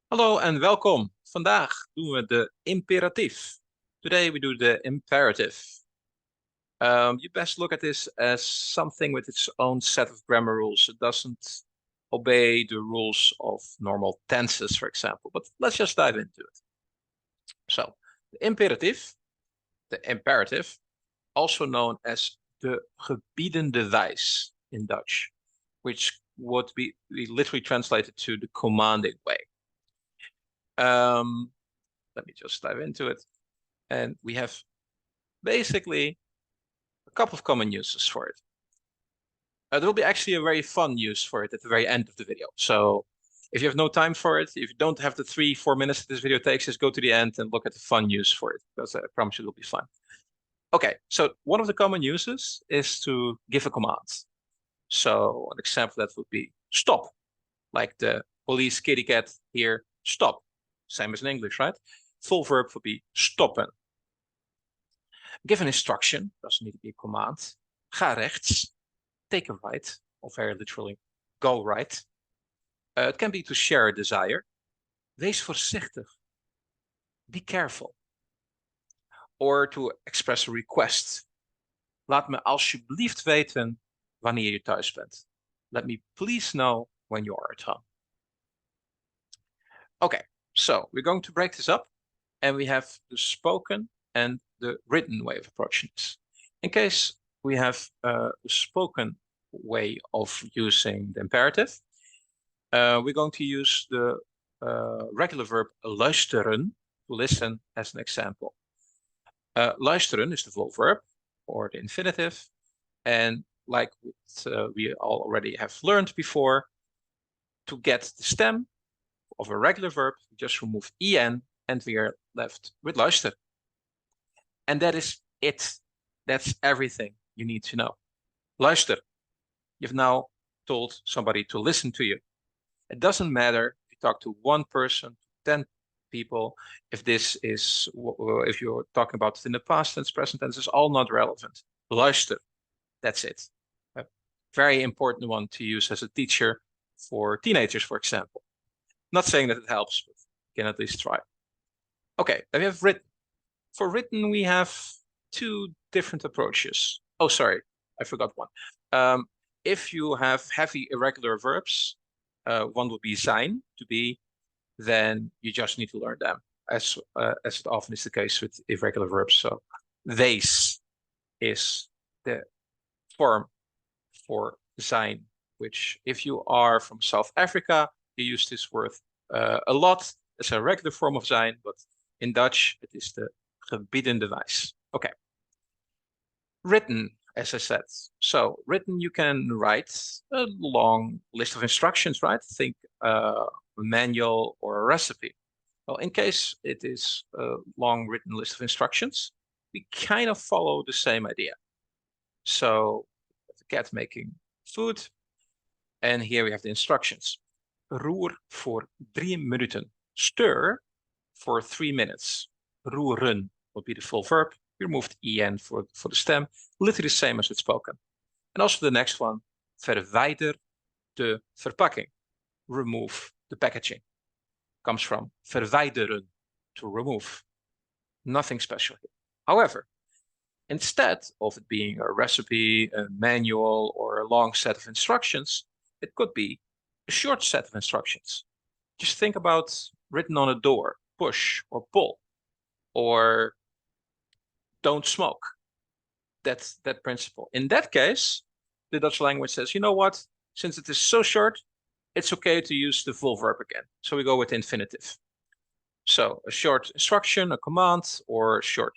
Hallo en welkom. Vandaag doen we de imperatief. Today we do the imperative. You best look at this as something with its own set of grammar rules. It doesn't obey the rules of normal tenses, for example. But let's just dive into it. So, the imperative, also known as de gebiedende wijs in Dutch, which would be literally translated to the commanding way. Let me just dive into it. And we have basically a couple of common uses for it. There will be actually a very fun use for it at the very end of the video. So if you have no time for it, if you don't have the 3-4 minutes that this video takes, just go to the end and look at the fun use for it, because I promise you it will be fun. Okay, so one of the common uses is to give a command. So an example that would be stop, like the police kitty cat here, stop. Same as in English, right? Full verb would be stoppen. Give an instruction, doesn't need to be a command. Ga rechts, take a right, or very literally, go right. It can be to share a desire. Wees voorzichtig. Be careful. Or to express a request. Laat me alsjeblieft weten wanneer je thuis bent. Let me please know when you are at home. Okay, so we're going to break this up, and we have the spoken and the written way of approaching this. In case we have the spoken way of using the imperative, we're going to use the regular verb luisteren, to listen, as an example. Luisteren is the full verb or the infinitive, and like we already have learned before, to get the stem of a regular verb, we just remove en, and we are left with luister. And that is it. That's everything you need to know. Luister. You've now told somebody to listen to you. It doesn't matter if you talk to one person, 10 people, if you're talking about it in the past tense, present tense, is all not relevant. Luister. That's it. A very important one to use as a teacher for teenagers, for example. Not saying that it helps, but you can at least try. Okay, then we have written. For written, we have two different approaches. Oh, sorry, I forgot one. If you have heavy irregular verbs, one would be zijn, to be, then you just need to learn them, as it often is the case with irregular verbs. So wees is the form for zijn, which if you are from South Africa, you use this word a lot as a regular form of zijn, but in Dutch, it is the gebiedende wijs. Okay. Written, as I said. So written, you can write a long list of instructions, right? Think a manual or a recipe. Well, in case it is a long written list of instructions, we kind of follow the same idea. So the cat making food, and here we have the instructions. Roer voor 3 minuten. Stir for 3 minutes. Roeren would be the full verb. We removed en for the stem, literally the same as it's spoken. And also the next one, verwijder de verpakking. Remove the packaging. Comes from verwijderen, to remove. Nothing special here. However, instead of it being a recipe, a manual, or a long set of instructions, it could be a short set of instructions. Just think about written on a door, push or pull, or don't smoke. That's that principle. In that case, the Dutch language says, you know what? Since it is so short, it's okay to use the full verb again. So we go with infinitive. So a short instruction, a command, or short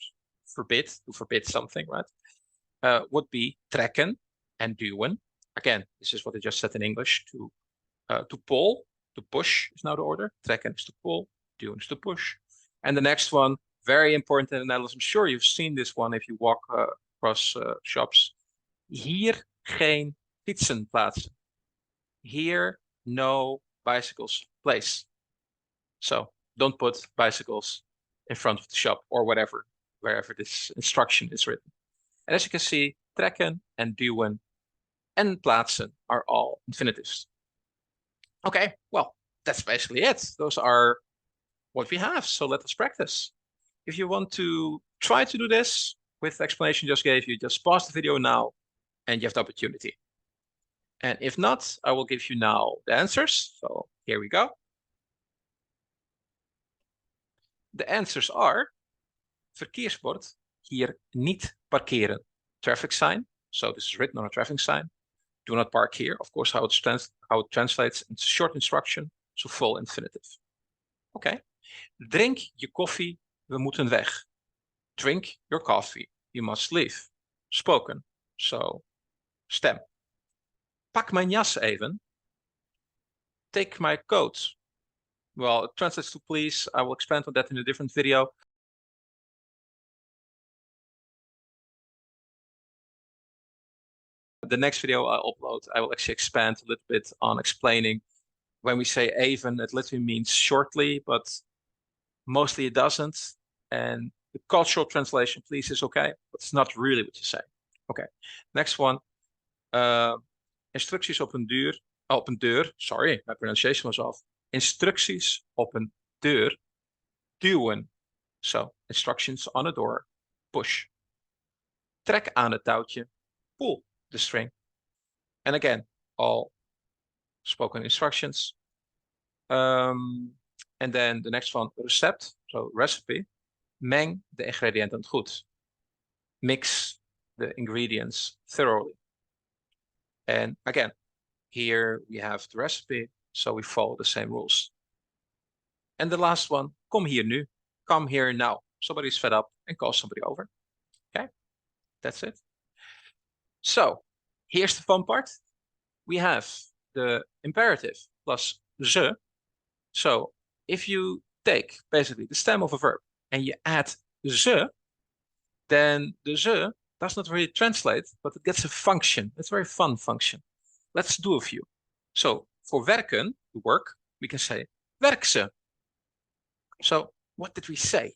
forbid, to forbid something, right? Would be trekken and duwen. Again, this is what I just said in English. To pull, to push is now the order. Trekken is to pull, duwen is to push. And the next one, very important in the Netherlands. I'm sure you've seen this one if you walk across shops. Hier geen fietsen plaatsen. Here, no bicycles place. So don't put bicycles in front of the shop or whatever, wherever this instruction is written. And as you can see, trekken and duwen and plaatsen are all infinitives. Okay, well, that's basically it. Those are what we have. So let us practice. If you want to try to do this with the explanation just gave you, just pause the video now and you have the opportunity. And if not, I will give you now the answers. So here we go. The answers are verkeersbord, hier niet parkeren. Traffic sign, so this is written on a traffic sign. Do not park here. Of course, how it translates into short instruction, so full infinitive. Okay. Drink je koffie, we moeten weg. Drink your coffee, you must leave. Spoken, so stem. Pak mijn jas even. Take my coat. Well, it translates to please. I will expand on that in a different video. The next video I'll upload, I will actually expand a little bit on explaining when we say even, it literally means shortly, but mostly it doesn't. And the cultural translation, please, is okay, but it's not really what you say. Okay, next one. Instructies op een deur. Sorry, my pronunciation was off. Instructies op een deur. Duwen. So, instructions on a door. Push. Trek aan het touwtje. Pull the string. And again, all spoken instructions. And then the next one, recept, so recipe. Meng de ingrediënten goed. Mix the ingredients thoroughly. And again, here we have the recipe, so we follow the same rules. And the last one, kom hier nu. Come here now. Somebody's fed up and calls somebody over. Okay, that's it. So here's the fun part. We have the imperative plus ze. So if you take basically the stem of a verb and you add ze, then the ze does not really translate, but it gets a function. It's a very fun function. Let's do a few. So for werken, to work, we can say werk ze. So what did we say?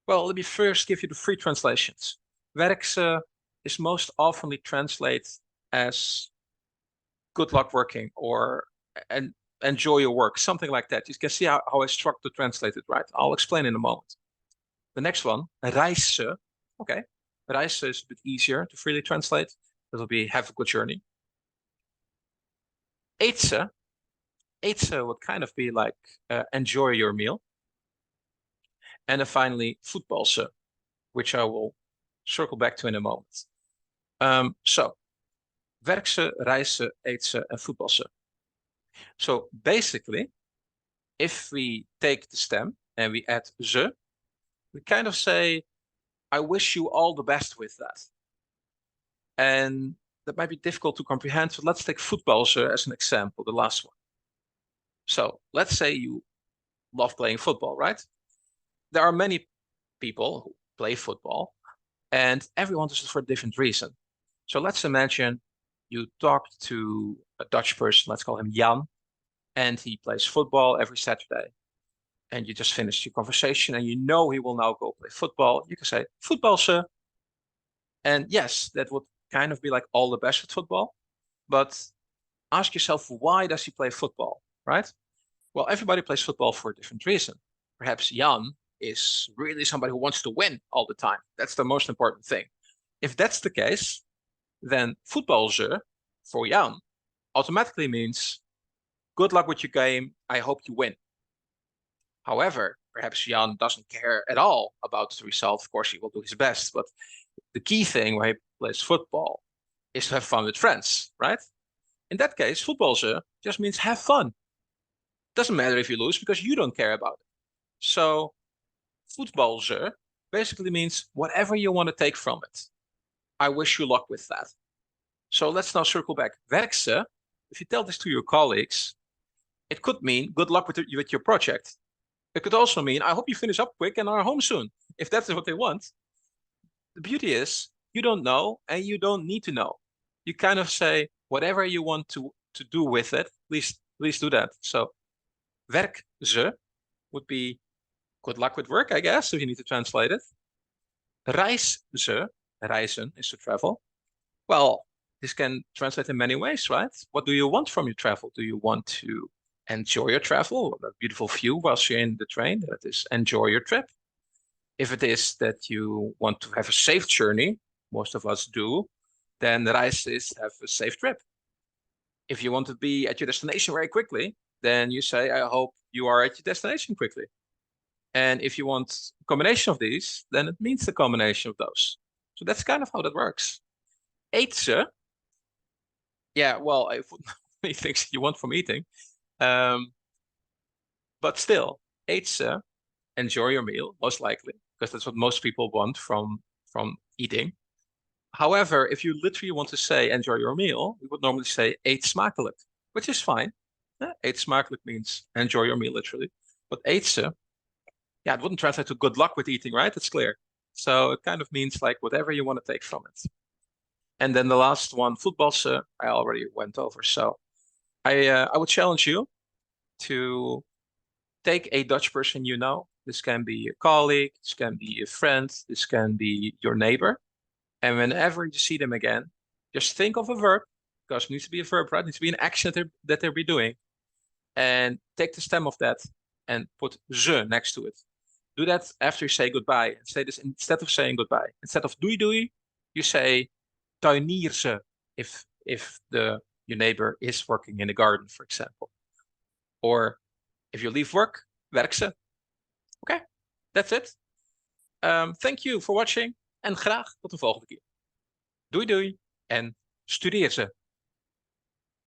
Well, let me first give you the free translations. Werk ze is most oftenly translated as good luck working or and enjoy your work, something like that. You can see how I struck to translate it, right? I'll explain in a moment. The next one, reis ze. Okay, reis ze is a bit easier to freely translate. It'll be have a good journey. Eet ze. Eet ze would kind of be like enjoy your meal. And then finally, voetbal ze, which I will circle back to in a moment. So, werk ze, reis ze, eet ze, and voetbal ze. So basically, if we take the stem and we add ze, we kind of say, I wish you all the best with that. And that might be difficult to comprehend, but let's take voetbal ze as an example, the last one. So let's say you love playing football, right? There are many people who play football, and everyone does it for a different reason. So let's imagine you talked to a Dutch person, let's call him Jan, and he plays football every Saturday. And you just finished your conversation and you know he will now go play football. You can say, voetbal ze. And yes, that would kind of be like all the best at football. But ask yourself, why does he play football, right? Well, everybody plays football for a different reason. Perhaps Jan is really somebody who wants to win all the time. That's the most important thing. If that's the case, then voetbal ze for Jan automatically means good luck with your game. I hope you win. However, perhaps Jan doesn't care at all about the result. Of course, he will do his best, but the key thing when he plays football is to have fun with friends, right? In that case, voetbal ze just means have fun. Doesn't matter if you lose because you don't care about it. So voetbal ze basically means whatever you want to take from it. I wish you luck with that. So let's now circle back. Werk ze, if you tell this to your colleagues, it could mean good luck with your project. It could also mean I hope you finish up quick and are home soon, if that's what they want. The beauty is you don't know and you don't need to know. You kind of say whatever you want to do with it, please do that. So werk ze would be good luck with work, I guess, if you need to translate it. Reis ze, reizen is to travel. Well, this can translate in many ways, right? What do you want from your travel? Do you want to enjoy your travel, a beautiful view whilst you're in the train. That is enjoy your trip. If it is that you want to have a safe journey, most of us do, then reis is have a safe trip. If you want to be at your destination very quickly, then you say, I hope you are at your destination quickly. And if you want a combination of these, then it means the combination of those. So that's kind of how that works. Eet ze. Yeah, well, I put many things you want from eating. But still, eet ze, enjoy your meal, most likely, because that's what most people want from eating. However, if you literally want to say enjoy your meal, we would normally say eet smakelijk, which is fine. Eet smakelijk means enjoy your meal, literally. But eet ze, yeah, it wouldn't translate to good luck with eating, right? It's clear. So it kind of means like whatever you want to take from it. And then the last one, voetbalse, I already went over. So I would challenge you to take a Dutch person you know. This can be a colleague, this can be a friend, this can be your neighbor. And whenever you see them again, just think of a verb, because it needs to be a verb, right? It needs to be an action that they'll be doing. And take the stem of that and put ze next to it. Do that after you say goodbye. And say this instead of saying goodbye. Instead of doei doei, you say tuinierse if your neighbor is working in the garden, for example. Or if you leave work, werkse. Okay, that's it. Thank you for watching en graag tot de volgende keer. Doei doei en studeer ze.